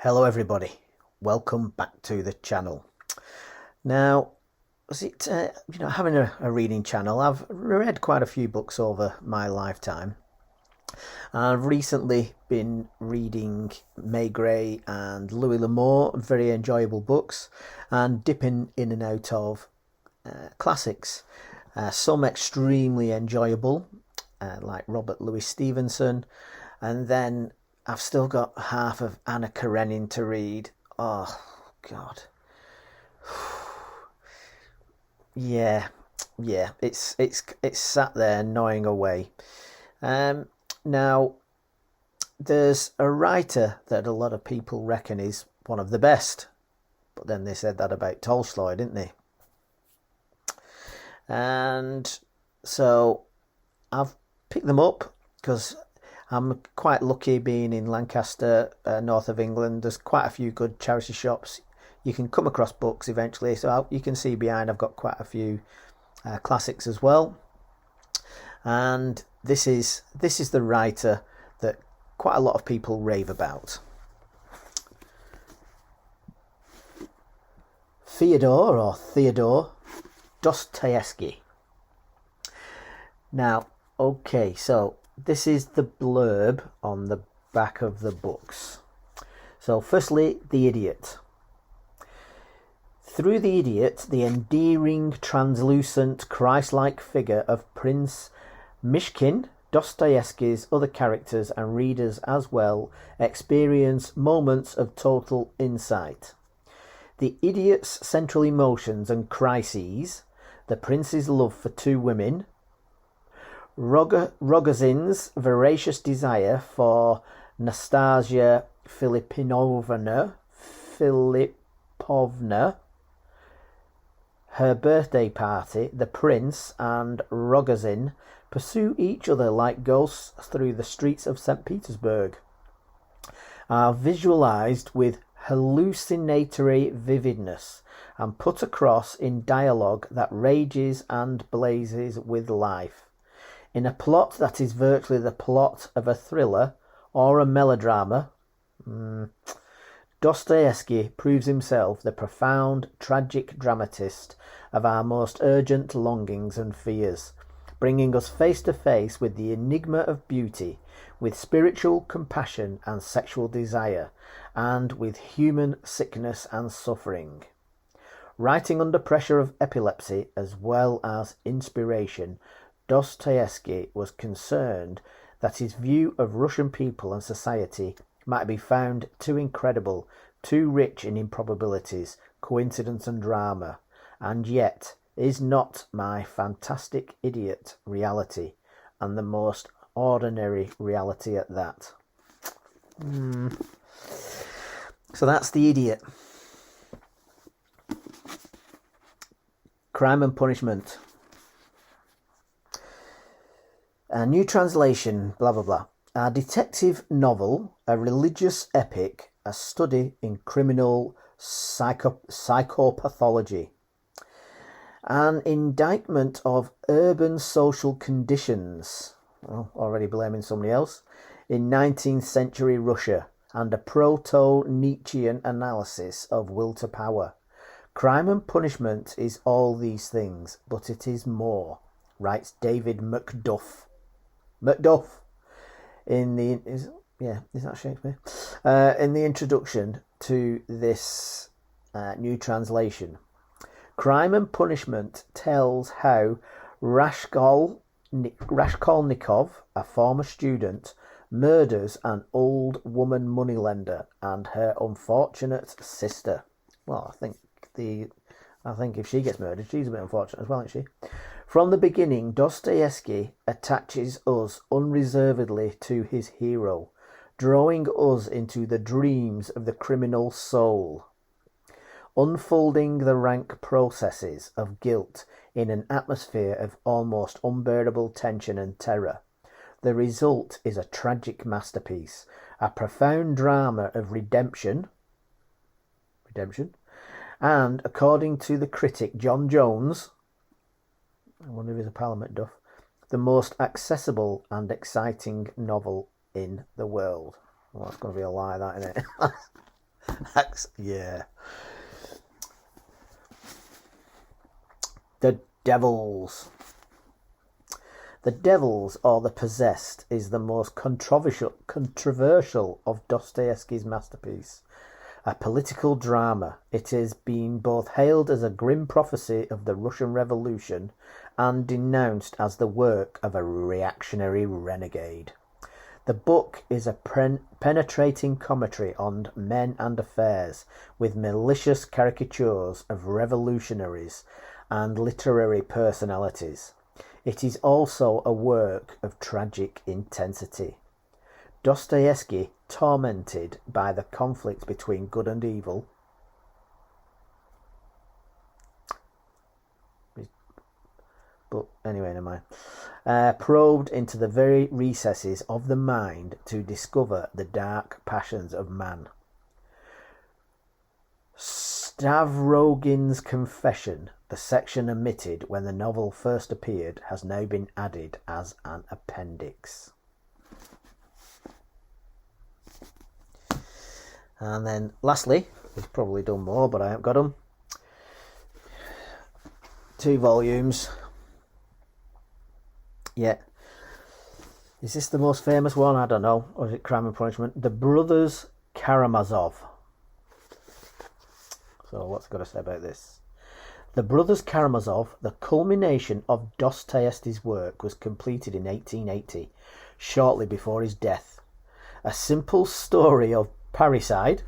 Hello everybody, welcome back to the channel. Now, having a reading channel, I've read quite a few books over my lifetime. I've recently been reading May Gray and Louis L'Amour, very enjoyable books, and dipping in and out of classics. Some extremely enjoyable, like Robert Louis Stevenson, and then I've still got half of Anna Karenina to read. Oh, God. Yeah, it's sat there gnawing away. Now, there's a writer that a lot of people reckon is one of the best, but then they said that about Tolstoy, didn't they? And so I've picked them up because I'm quite lucky being in Lancaster, north of England. There's quite a few good charity shops. You can come across books eventually. So you can see behind I've got quite a few classics as well. And this is the writer that quite a lot of people rave about. Theodore Dostoyevsky. Now, okay, so this is the blurb on the back of the books. So firstly, the idiot. Through the idiot, the endearing, translucent, Christ-like figure of Prince Mishkin, Dostoevsky's other characters and readers as well experience moments of total insight. The idiot's central emotions and crises, the prince's love for two women, Rogozin's voracious desire for Nastasia Filipovna, her birthday party, the prince and Rogozin pursue each other like ghosts through the streets of St. Petersburg, are visualized with hallucinatory vividness and put across in dialogue that rages and blazes with life. In a plot that is virtually the plot of a thriller or a melodrama, Dostoevsky proves himself the profound, tragic dramatist of our most urgent longings and fears, bringing us face to face with the enigma of beauty, with spiritual compassion and sexual desire, and with human sickness and suffering. Writing under pressure of epilepsy as well as inspiration, Dostoevsky was concerned that his view of Russian people and society might be found too incredible, too rich in improbabilities, coincidence and drama, and yet is not my fantastic idiot reality, and the most ordinary reality at that. So that's the idiot. Crime and Punishment. A new translation, blah blah blah. A detective novel, a religious epic, a study in criminal psychopathology. An indictment of urban social conditions, well, already blaming somebody else, in 19th century Russia, and a proto-Nietzschean analysis of will to power. Crime and Punishment is all these things, but it is more, writes David Macduff. In the is that Shakespeare? In the introduction to this new translation, Crime and Punishment tells how Raskolnikov, a former student, murders an old woman moneylender and her unfortunate sister. Well, I think if she gets murdered, she's a bit unfortunate as well, isn't she? From the beginning, Dostoevsky attaches us unreservedly to his hero, drawing us into the dreams of the criminal soul, unfolding the rank processes of guilt in an atmosphere of almost unbearable tension and terror. The result is a tragic masterpiece, a profound drama of redemption, and, according to the critic John Jones, I wonder if he's a Parliament Duff, the most accessible and exciting novel in the world. Well, that's going to be a lie, that, isn't it? Max, yeah. The Devils. The Devils, or The Possessed, is the most controversial of Dostoyevsky's masterpiece. A political drama, it has been both hailed as a grim prophecy of the Russian Revolution and denounced as the work of a reactionary renegade. The book is a penetrating commentary on men and affairs, with malicious caricatures of revolutionaries and literary personalities. It is also a work of tragic intensity. Dostoevsky, tormented by the conflict between good and evil, but anyway, never mind, probed into the very recesses of the mind to discover the dark passions of man. Stavrogin's Confession, the section omitted when the novel first appeared, has now been added as an appendix. And then lastly, he's probably done more, but I haven't got them. 2 volumes. Yeah. Is this the most famous one? I don't know. Or is it Crime and Punishment? The Brothers Karamazov. So what's it got to say about this? The Brothers Karamazov, the culmination of Dostoevsky's work, was completed in 1880, shortly before his death. A simple story of parricide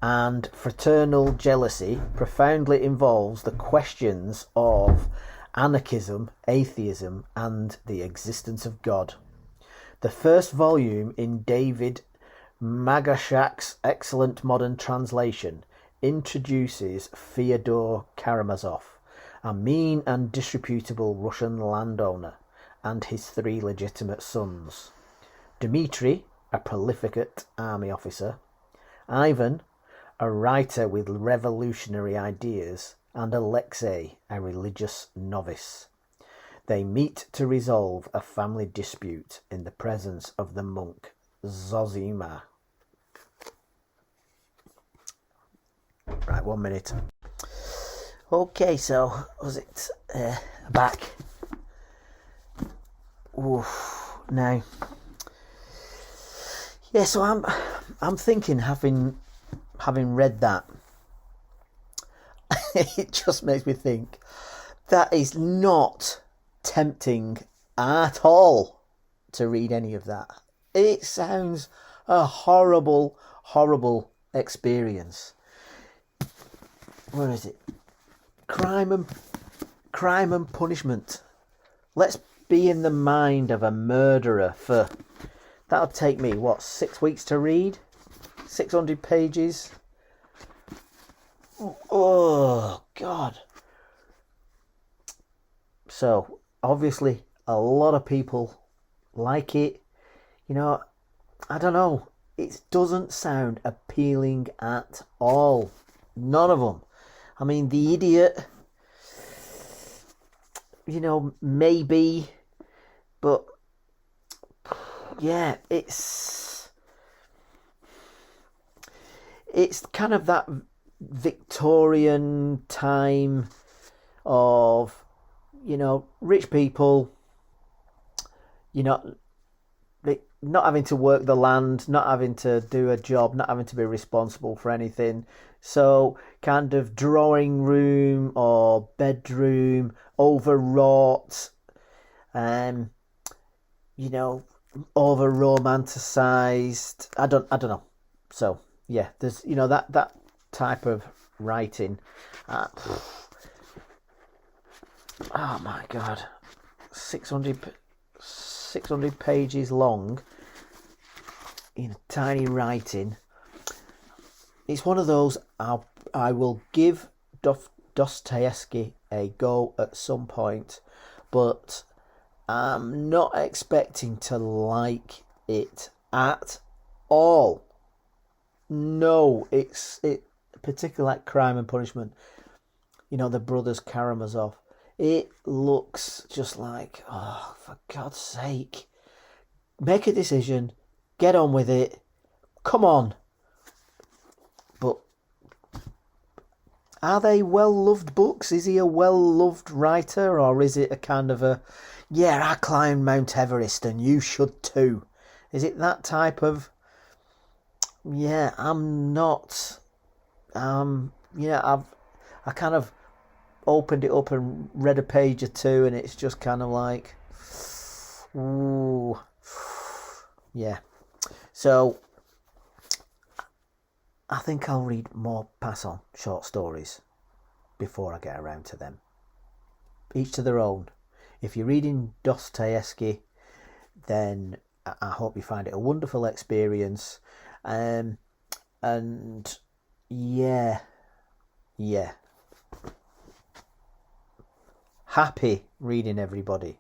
and fraternal jealousy profoundly involves the questions of anarchism, atheism, and the existence of God. The first volume in David Magashak's excellent modern translation introduces Fyodor Karamazov, a mean and disreputable Russian landowner, and his 3 legitimate sons. Dmitri, a prolific army officer, Ivan, a writer with revolutionary ideas, and Alexei, a religious novice. They meet to resolve a family dispute in the presence of the monk Zosima. Right, 1 minute. Okay, so was it back? Oof, now. Yeah, so I'm thinking, having read that, it just makes me think that is not tempting at all to read any of that. It sounds a horrible, horrible experience. Where is it? Crime and Punishment. Let's be in the mind of a murderer for... That'll take me, 6 weeks to read? 600 pages? Oh, God. So, obviously, a lot of people like it. You know, I don't know. It doesn't sound appealing at all. None of them. I mean, the idiot, you know, maybe, but yeah, it's kind of that Victorian time of, you know, rich people, you know, not having to work the land, not having to do a job, not having to be responsible for anything. So kind of drawing room or bedroom, overwrought, you know, over romanticized. I don't know. So yeah, there's, you know, that type of writing. Oh my God, 600 pages long in tiny writing. It's one of those I will give Dostoyevsky a go at some point, but I'm not expecting to like it at all. No, it particularly like Crime and Punishment. You know, the Brothers Karamazov. It looks just like, oh, for God's sake, make a decision, get on with it, come on. Are they well-loved books? Is he a well-loved writer, or is it a kind of a, yeah, I climbed Mount Everest and you should too? Is it that type of, yeah, I'm not, I kind of opened it up and read a page or two, and it's just kind of like, ooh, yeah. So I think I'll read more pass-on short stories before I get around to them. Each to their own. If you're reading Dostoyevsky, then I hope you find it a wonderful experience. And yeah. Happy reading, everybody.